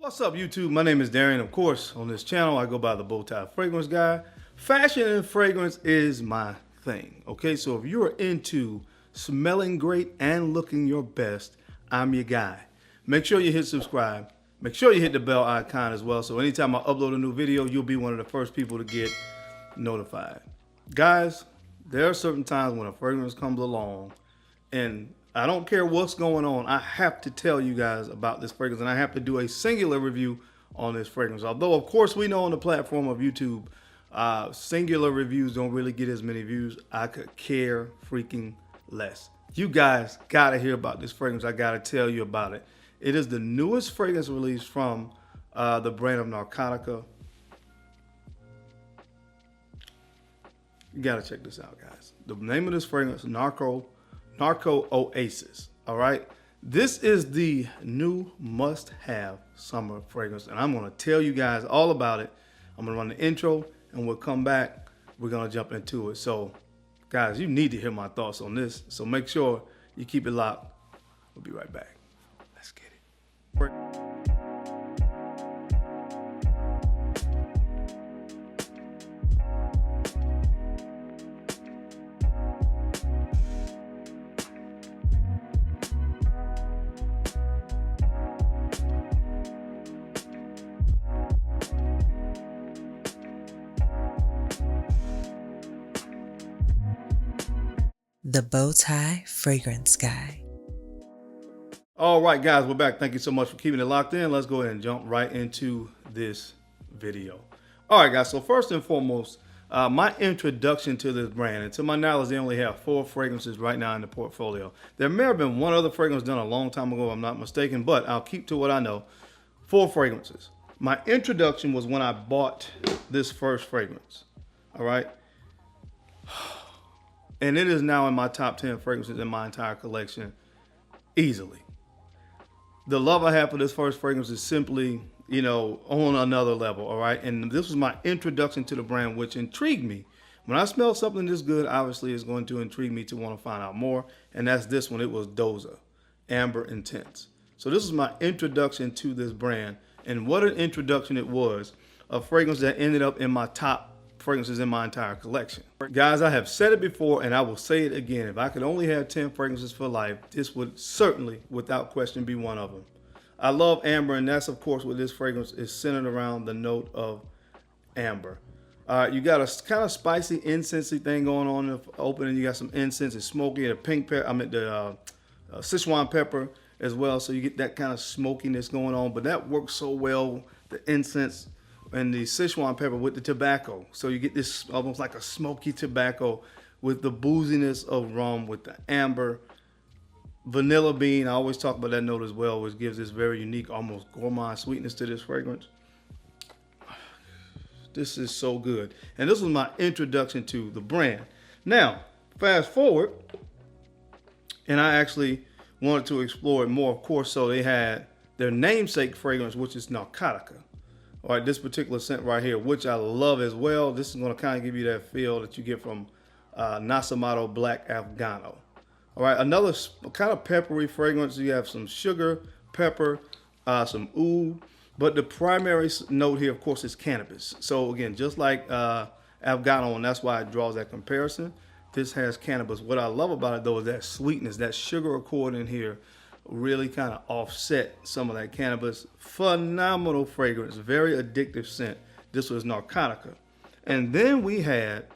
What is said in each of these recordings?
What's up, YouTube? My name is Darian. Of course, on this channel, I go by the Bowtie Fragrance Guy. Fashion and fragrance is my thing, okay? So if you're into smelling great and looking your best, I'm your guy. Make sure you hit subscribe. Make sure you hit the bell icon as well, so anytime I upload a new video, you'll be one of the first people to get notified. Guys, there are certain times when a fragrance comes along, and I don't care what's going on, I have to tell you guys about this fragrance, and I have to do a singular review on this fragrance. Although, of course, we know on the platform of YouTube, singular reviews don't really get as many views. I could care freaking less. You guys gotta hear about this fragrance. I gotta tell you about it. It is the newest fragrance released from the brand of Narcotica. You gotta check this out, guys. The name of this fragrance is Narcooasis. All right, this is the new must-have summer fragrance, and I'm gonna tell you guys all about it. I'm gonna run the intro, and we'll come back. We're gonna jump into it. So, guys, you need to hear my thoughts on this. So make sure you keep it locked. We'll be right back. Let's get it. The Bowtie Fragrance Guy. All right, guys, we're back. Thank you so much for keeping it locked in. Let's go ahead and jump right into this video. All right, guys, so first and foremost, my introduction to this brand, and to my knowledge, they only have 4 fragrances right now in the portfolio. There may have been one other fragrance done a long time ago, if I'm not mistaken, but I'll keep to what I know. 4 fragrances. My introduction was when I bought this first fragrance, all right? And it is now in my top 10 fragrances in my entire collection, easily. The love I have for this first fragrance is simply, you know, on another level, all right? And this was my introduction to the brand, which intrigued me. When I smell something this good, obviously it's going to intrigue me to want to find out more. And that's this one. It was Doza, Amber Intense. So this is my introduction to this brand. And what an introduction it was. A fragrance that ended up in my top fragrances in my entire collection. Guys, I have said it before and I will say it again. If I could only have 10 fragrances for life, this would certainly, without question, be one of them. I love amber, and that's of course what this fragrance is centered around, the note of amber. You got a kind of spicy incensey thing going on in the opening. You got some incense, it's smoky, the pink pepper, the Sichuan pepper as well. So you get that kind of smokiness going on, but that works so well, the incense and the Sichuan pepper with the tobacco. So you get this almost like a smoky tobacco with the booziness of rum, with the amber, vanilla bean. I always talk about that note as well, which gives this very unique, almost gourmand sweetness to this fragrance. This is so good. And this was my introduction to the brand. Now, fast forward, and I actually wanted to explore it more, of course, so they had their namesake fragrance, which is Narcotica. All right, this particular scent right here, which I love as well. This is going to kind of give you that feel that you get from Nasamato Black Afghano. All right, another kind of peppery fragrance. You have some sugar, pepper, some oud, but the primary note here, of course, is cannabis. So again, just like Afghano, and that's why it draws that comparison, this has cannabis. What I love about it, though, is that sweetness, that sugar accord in here really kind of offset some of that cannabis. Phenomenal fragrance, very addictive scent. This was Narcotica. And then we had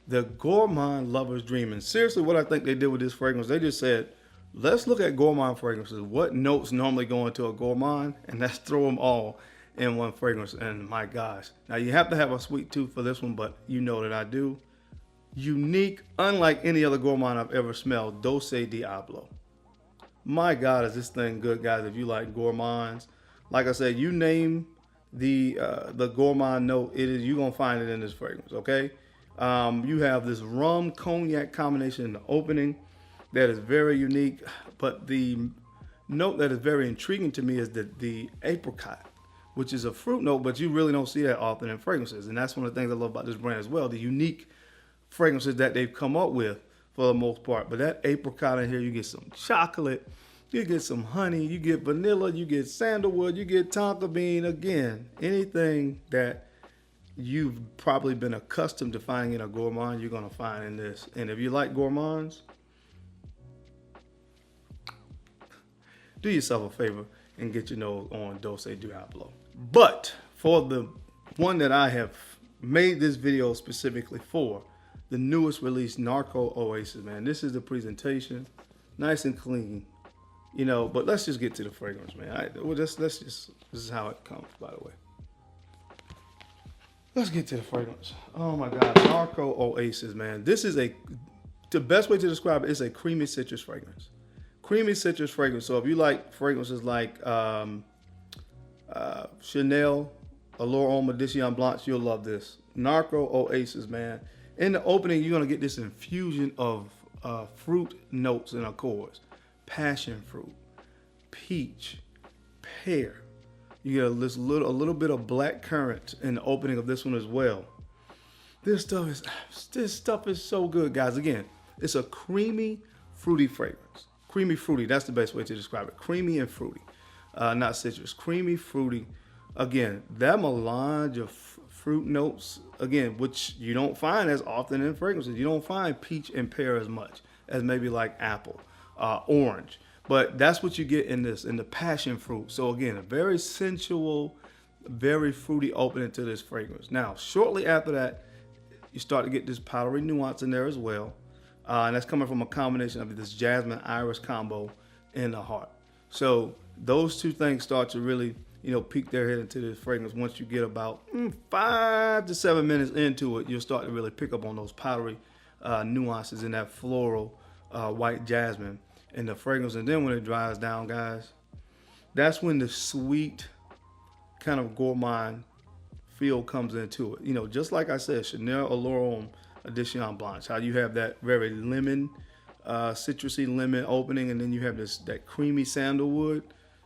the Gourmand Lover's Dream. And seriously, what I think they did with this fragrance, they just said, let's look at gourmand fragrances. What notes normally go into a gourmand? And let's throw them all in one fragrance. And my gosh. Now, you have to have a sweet tooth for this one, but you know that I do. Unique, unlike any other gourmand I've ever smelled, Dose Diablo. My God, is this thing good, guys? If you like gourmands, like I said, you name the gourmand note, you're gonna find it in this fragrance. Okay, you have this rum cognac combination in the opening that is very unique, but the note that is very intriguing to me is the apricot, which is a fruit note, but you really don't see that often in fragrances, and that's one of the things I love about this brand as well. The unique fragrances that they've come up with for the most part. But that apricot in here, you get some chocolate, You get some honey, you get vanilla, you get sandalwood, you get tonka bean. Again, anything that you've probably been accustomed to finding in a gourmand, you're gonna find in this. And if you like gourmands, do yourself a favor and get your nose on Dulce Diablo. But for the one that I have made this video specifically for, the newest release, Narcooasis, man. This is the presentation, nice and clean, you know. But let's just get to the fragrance, man. This is how it comes, by the way. Let's get to the fragrance. Oh my God, Narcooasis, man. This is the best way to describe it is a creamy citrus fragrance. Creamy citrus fragrance. So if you like fragrances like Chanel, Allure, Homme, Decants Blanche, you'll love this. Narcooasis, man. In the opening, you're gonna get this infusion of fruit notes and accords. Passion fruit, peach, pear. You get a little bit of black currant in the opening of this one as well. This stuff is so good, guys. Again, it's a creamy, fruity fragrance. Creamy, fruity. That's the best way to describe it. Creamy and fruity, not citrus. Creamy, fruity. Again, that melange of fruit notes, again, which you don't find as often in fragrances. You don't find peach and pear as much as maybe like apple, orange. But that's what you get in this, in the passion fruit. So again, a very sensual, very fruity opening to this fragrance. Now, shortly after that, you start to get this powdery nuance in there as well. And that's coming from a combination of this jasmine iris combo in the heart. So those two things start to really, you know, peek their head into this fragrance. Once you get about 5 to 7 minutes into it, you'll start to really pick up on those powdery nuances in that floral white jasmine in the fragrance. And then when it dries down, guys, that's when the sweet kind of gourmand feel comes into it. You know, just like I said, Chanel, Allure, Homme, Decants Blanche, how you have that very lemon, citrusy lemon opening, and then you have that creamy sandalwood.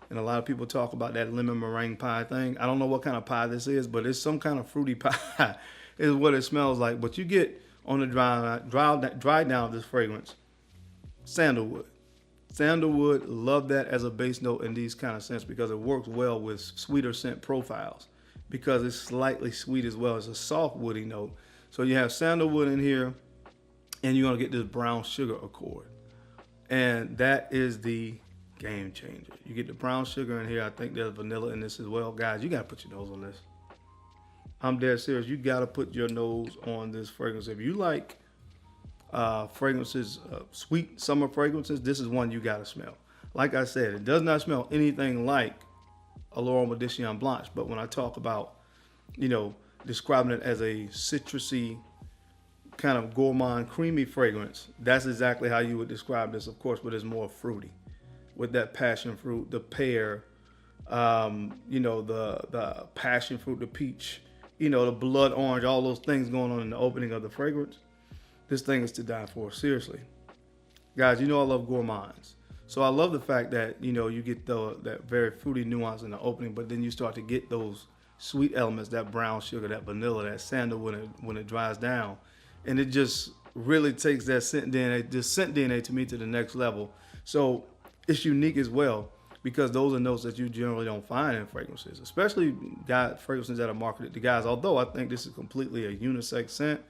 And a lot of people talk about that lemon meringue pie thing. I don't know what kind of pie this is, but it's some kind of fruity pie is what it smells like. But you get on the dry down of this fragrance, sandalwood. Sandalwood, love that as a base note in these kind of scents because it works well with sweeter scent profiles because it's slightly sweet as well. It's a soft woody note. So you have sandalwood in here and you're gonna get this brown sugar accord. And that is the game changer. You get the brown sugar in here. I think there's vanilla in this as well. Guys, you gotta put your nose on this. I'm dead serious. You gotta put your nose on this fragrance. If you like fragrances, sweet summer fragrances, this is one you gotta smell. Like I said, it does not smell anything like Allure, Homme, Decants Blanche, but when I talk about, you know, describing it as a citrusy kind of gourmand creamy fragrance, that's exactly how you would describe this, of course, but it's more fruity with that passion fruit, the pear, you know, the passion fruit, the peach, you know, the blood orange, all those things going on in the opening of the fragrance. This thing is to die for, seriously. Guys, you know I love gourmands. So I love the fact that, you know, you get that very fruity nuance in the opening, but then you start to get those sweet elements, that brown sugar, that vanilla, that sandalwood when it dries down. And it just really takes that scent DNA to me to the next level. So it's unique as well because those are notes that you generally don't find in fragrances, especially fragrances that are marketed to guys. Although I think this is completely a unisex scent,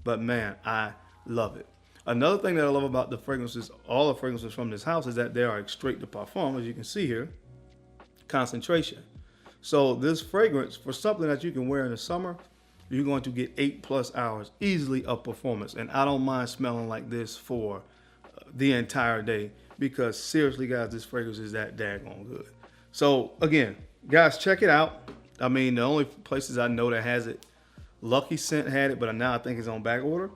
but man, I love it. Another thing that I love about the fragrances, all the fragrances from this house, is that they are straight to parfum, as you can see here, concentration. So this fragrance, for something that you can wear in the summer, you're going to get 8+ hours easily of performance. And I don't mind smelling like this for the entire day because seriously, guys, this fragrance is that daggone good. So again, guys, check it out. I mean, the only places I know that has it, Lucky Scent had it, but now I think it's on back order.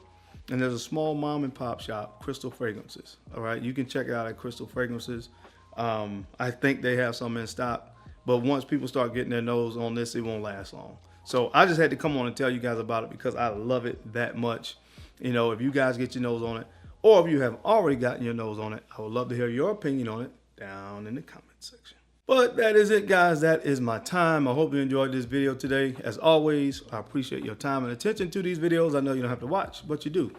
And there's a small mom and pop shop, Crystal Fragrances. All right, you can check it out at Crystal Fragrances. I think they have some in stock. But once people start getting their nose on this, it won't last long. So I just had to come on and tell you guys about it because I love it that much. You know, if you guys get your nose on it, or if you have already gotten your nose on it, I would love to hear your opinion on it down in the comment section. But that is it, guys. That is my time. I hope you enjoyed this video today. As always, I appreciate your time and attention to these videos. I know you don't have to watch, but you do.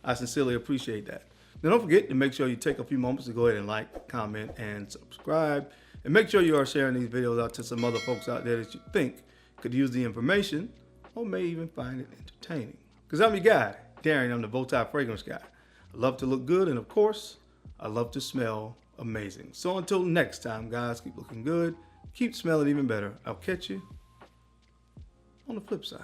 I sincerely appreciate that. Now don't forget to make sure you take a few moments to go ahead and like, comment, and subscribe. And make sure you are sharing these videos out to some other folks out there that you think could use the information or may even find it entertaining. Because I'm your guy, Darren. I'm the bow tie fragrance guy. I love to look good, and of course, I love to smell amazing. So until next time, guys, keep looking good, keep smelling even better. I'll catch you on the flip side.